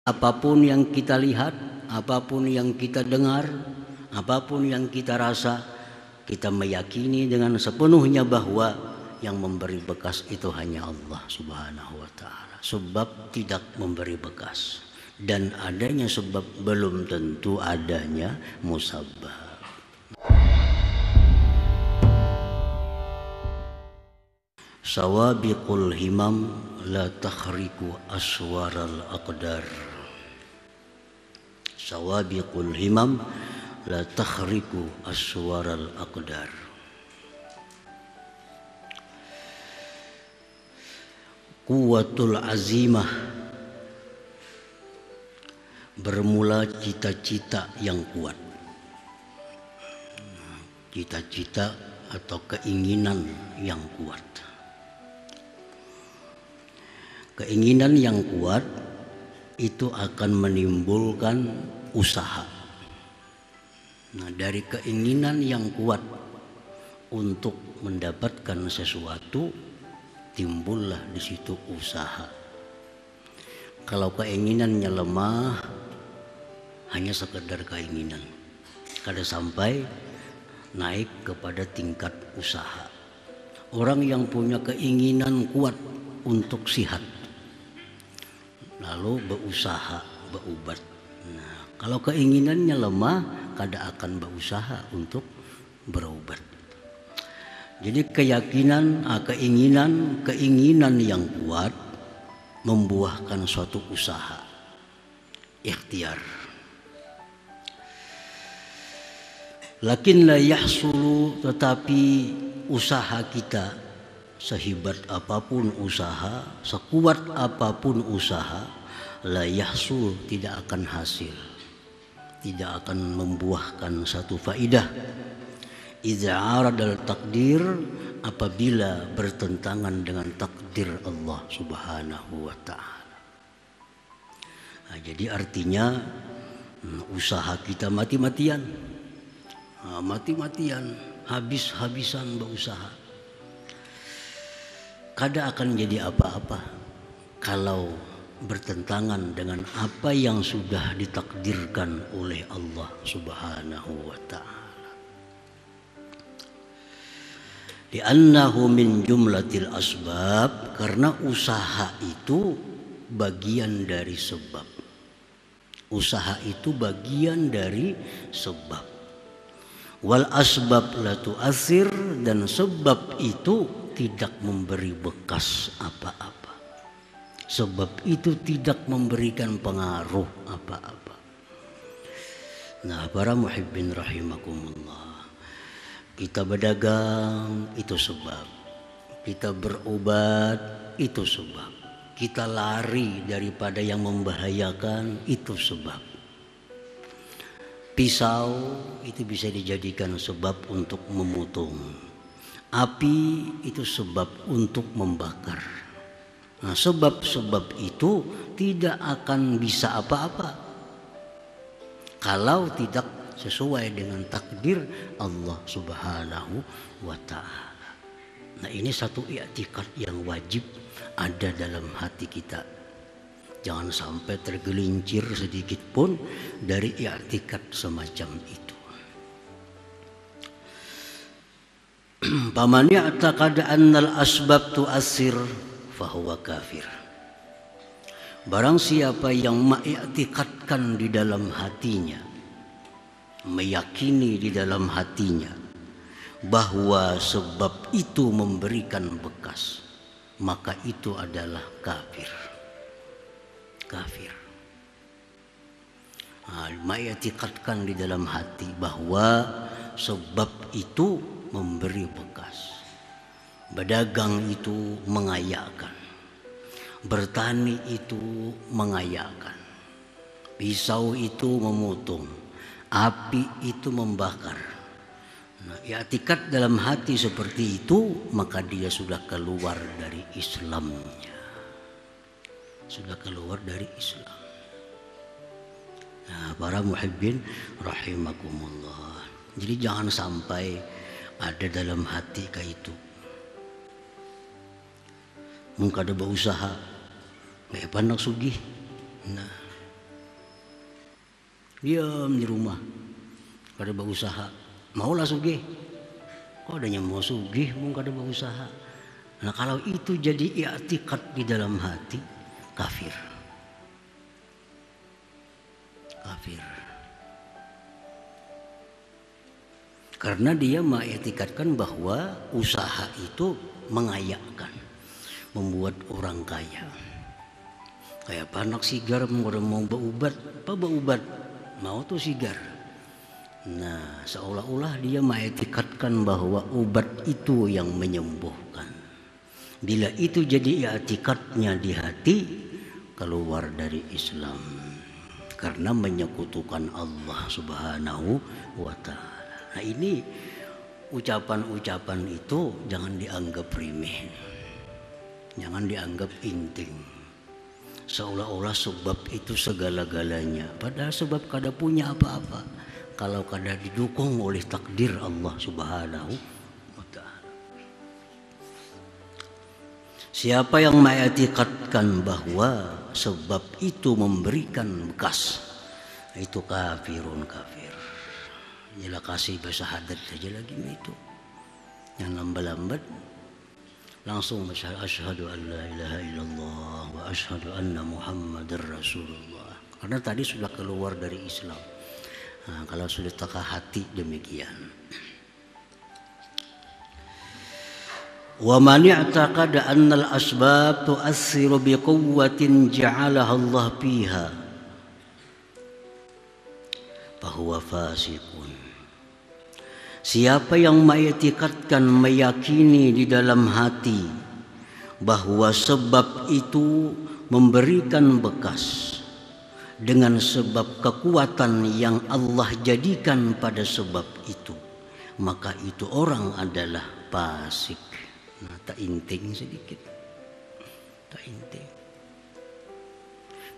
Apapun yang kita lihat, apapun yang kita dengar, apapun yang kita rasa, kita meyakini dengan sepenuhnya bahwa yang memberi bekas itu hanya Allah Subhanahu wa ta'ala. Sebab tidak memberi bekas, dan adanya sebab belum tentu adanya musabbab. Sawabiqul himam la takhriku aswaral aqdar. Sawabiqul himam la takhriku aswaral aqdar. Quwwatul azimah, bermula cita-cita yang kuat. Cita-cita atau keinginan yang kuat. Keinginan yang kuat itu akan menimbulkan usaha. Nah, dari keinginan yang kuat untuk mendapatkan sesuatu, timbullah di situ usaha. Kalau keinginannya lemah, hanya sekedar keinginan, kada sampai naik kepada tingkat usaha. Orang yang punya keinginan kuat untuk sihat, lalu berusaha, berobat. Nah, kalau keinginannya lemah, kada akan berusaha untuk berobat. Jadi keinginan yang kuat membuahkan suatu usaha, ikhtiar. Lakin la yahsulu, tetapi usaha kita, sehebat apapun usaha, sekuat apapun usaha, la yahsul, tidak akan hasil, tidak akan membuahkan satu faidah. Idza aradal takdir, apabila bertentangan dengan takdir Allah Subhanahu wa ta'ala. Nah, jadi artinya usaha kita mati-matian, habis-habisan berusaha, kada akan jadi apa-apa kalau bertentangan dengan apa yang sudah ditakdirkan oleh Allah Subhanahu wa ta'ala. Li'annahu min jumlatil asbab, karena usaha itu bagian dari sebab. Usaha itu bagian dari sebab. Wal asbab la tu'athir, dan sebab itu tidak memberi bekas apa-apa. Sebab itu tidak memberikan pengaruh apa-apa. Nah, para muhibbin rahimakumullah, kita berdagang itu sebab, kita berobat itu sebab, kita lari daripada yang membahayakan itu sebab. Pisau itu bisa dijadikan sebab untuk memotong, api itu sebab untuk membakar. Nah, sebab-sebab itu tidak akan bisa apa-apa kalau tidak sesuai dengan takdir Allah Subhanahu wa ta'ala. Nah, ini satu i'tikad yang wajib ada dalam hati kita. Jangan sampai tergelincir sedikit pun dari i'tikad semacam itu. Paman ya'taqada annal asbab tu'assir fahuwa kafir. Barang siapa yang mengiktikadkan di dalam hatinya, meyakini di dalam hatinya bahwa sebab itu memberikan bekas, maka itu adalah kafir. Kafir. Mengiktikadkan di dalam hati bahwa sebab itu memberi bekas. Berdagang itu mengayakkan, bertani itu mengayakkan, pisau itu memotong, api itu membakar. Nah, i'tikad dalam hati seperti itu, maka dia sudah keluar dari Islamnya. Sudah keluar dari Islam. Nah, para muhibbin rahimakumullah. Jadi jangan sampai ada dalam hati kayak itu. Mungkin ada berusaha, nggak pandang sugih. Nah, diam di rumah, kada berusaha, maulah sugih. Kok adanya mau sugih, mau kada berusaha. Nah kalau itu jadi i'tikad di dalam hati, kafir. Kafir. Karena dia mengiktikadkan bahwa usaha itu mengayakkan, membuat orang kaya. Kayak panak sigar mau berubat, apa berubat? Mau tuh sigar. Nah, seolah-olah dia mengiktikadkan bahwa obat itu yang menyembuhkan. Bila itu jadi i'tikadnya di hati, keluar dari Islam. Karena menyekutukan Allah Subhanahu wa ta'ala. Nah ini ucapan-ucapan itu jangan dianggap remeh, jangan dianggap inting, seolah-olah sebab itu segala-galanya. Padahal sebab kada punya apa-apa kalau kada didukung oleh takdir Allah Subhanahu wa ta'ala. Siapa yang mengiktikadkan bahwa sebab itu memberikan bekas, itu kafirun kafir. Jelas kasih bersahadat saja lagi itu. Yang lambat-lambat langsung asyhadu an la ilaha illallah wa asyhadu anna muhammadar rasulullah. Karena tadi sudah keluar dari Islam. Nah, kalau sudah taka hati demikian. Wa man i'taqada anna al-asbab tu'assiru biquwwatin ja'alaha Allah fiha fahuwa fasiqun. Siapa yang mengiktikadkan, meyakini di dalam hati bahwa sebab itu memberikan bekas dengan sebab kekuatan yang Allah jadikan pada sebab itu, maka itu orang adalah fasik. Nah, tak inting sedikit, tak inting.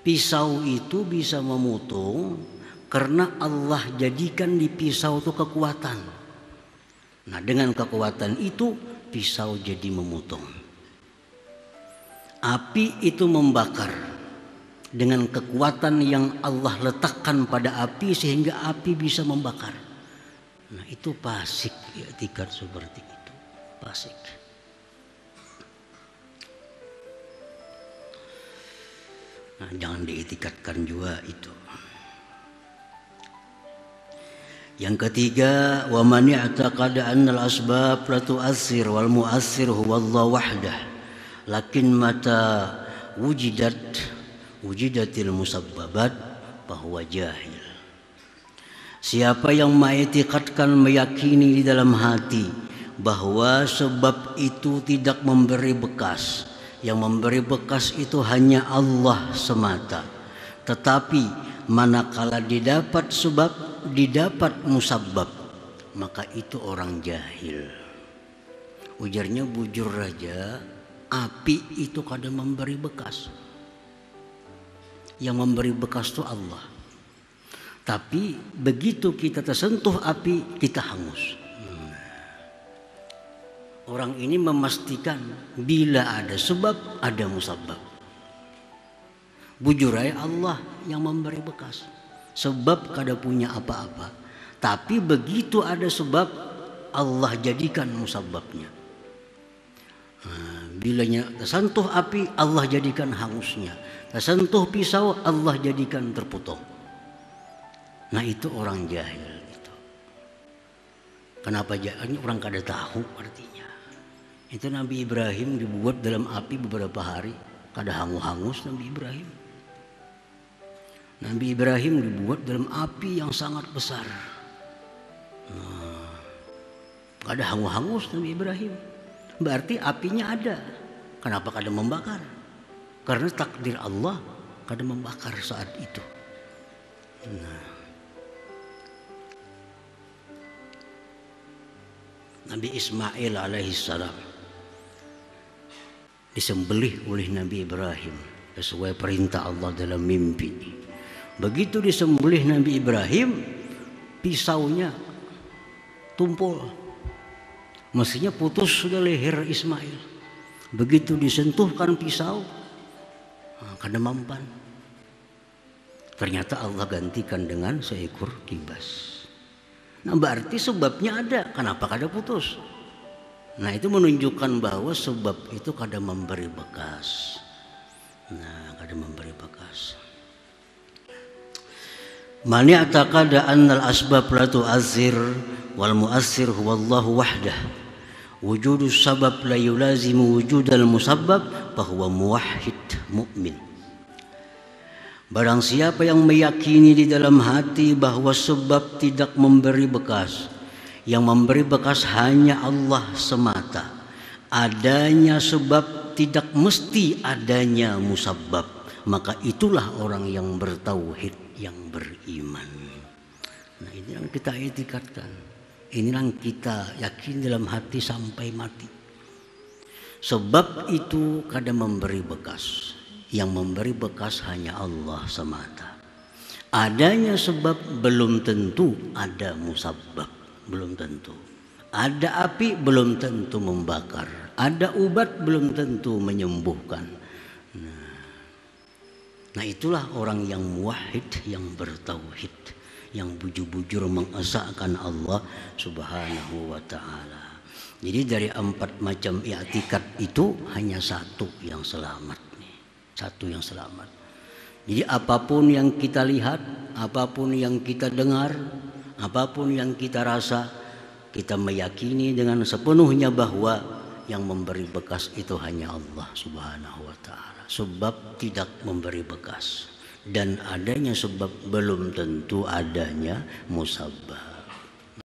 Pisau itu bisa memotong karena Allah jadikan di pisau itu kekuatan. Nah dengan kekuatan itu pisau jadi memotong. Api itu membakar dengan kekuatan yang Allah letakkan pada api sehingga api bisa membakar. Nah itu fasik, i'tikad seperti itu, fasik. Nah jangan diiktikadkan juga itu. Yang ketiga, wa man i'taqada anna al-asbab la tu'assir wal mu'assir huwa Allah wahdah. Lakin mata wujidatil musabbabat bahwa jahil. Siapa yang mengiktikadkan, meyakini di dalam hati bahwa sebab itu tidak memberi bekas, yang memberi bekas itu hanya Allah semata. Tetapi manakala didapat sebab, didapat musabbab, maka itu orang jahil. Ujarnya bujur raja, api itu kadang memberi bekas. Yang memberi bekas itu Allah. Tapi begitu kita tersentuh api, kita hangus. Orang ini memastikan bila ada sebab, ada musabbab. Bujur raja Allah yang memberi bekas. Sebab kada punya apa-apa, tapi begitu ada sebab Allah jadikan musababnya. Bilanya tersentuh api, Allah jadikan hangusnya. Tersentuh pisau, Allah jadikan terpotong. Nah itu orang jahil itu. Kenapa jahil? Orang kada tahu artinya. Itu Nabi Ibrahim dibuat dalam api beberapa hari, kada hangus Nabi Ibrahim. Nabi Ibrahim dibuat dalam api yang sangat besar. Kada hangus Nabi Ibrahim. Berarti apinya ada. Kenapa kada membakar? Karena takdir Allah kada membakar saat itu. Nabi Ismail alaihissalam disembelih oleh Nabi Ibrahim sesuai perintah Allah dalam mimpi. Begitu disembelih Nabi Ibrahim, pisaunya tumpul. Mestinya putus sudah leher Ismail. Begitu disentuhkan pisau, kada mempan. Ternyata Allah gantikan dengan seekor kibas. Nah berarti sebabnya ada, kenapa kada putus? Nah itu menunjukkan bahwa sebab itu kada memberi bekas. Nah kada memberi bekas. Man ya'taqada annal asbab la tu'athir wal mu'athir huwa Allahu wahdah. Wujudus sabab la yulazimu wujudal musabbab fahuwa muwahhid mu'min. Barang siapa yang meyakini di dalam hati bahwa sebab tidak memberi bekas, yang memberi bekas hanya Allah semata, adanya sebab tidak mesti adanya musabbab, maka itulah orang yang bertauhid, yang beriman. Nah ini yang kita etikatkan, ini yang kita yakin dalam hati sampai mati. Sebab itu kada memberi bekas. Yang memberi bekas hanya Allah semata. Adanya sebab belum tentu ada musabbab, belum tentu. Ada api belum tentu membakar. Ada obat belum tentu menyembuhkan. Nah itulah orang yang muwahhid, yang bertauhid, yang bujur-bujur mengesahkan Allah Subhanahu wa ta'ala. Jadi dari 4 macam i'tikad itu hanya satu yang selamat. Satu yang selamat. Jadi apapun yang kita lihat, apapun yang kita dengar, apapun yang kita rasa, kita meyakini dengan sepenuhnya bahwa yang memberi bekas itu hanya Allah Subhanahu wa ta'ala. Sebab tidak memberi bekas, dan adanya sebab belum tentu adanya musabbab.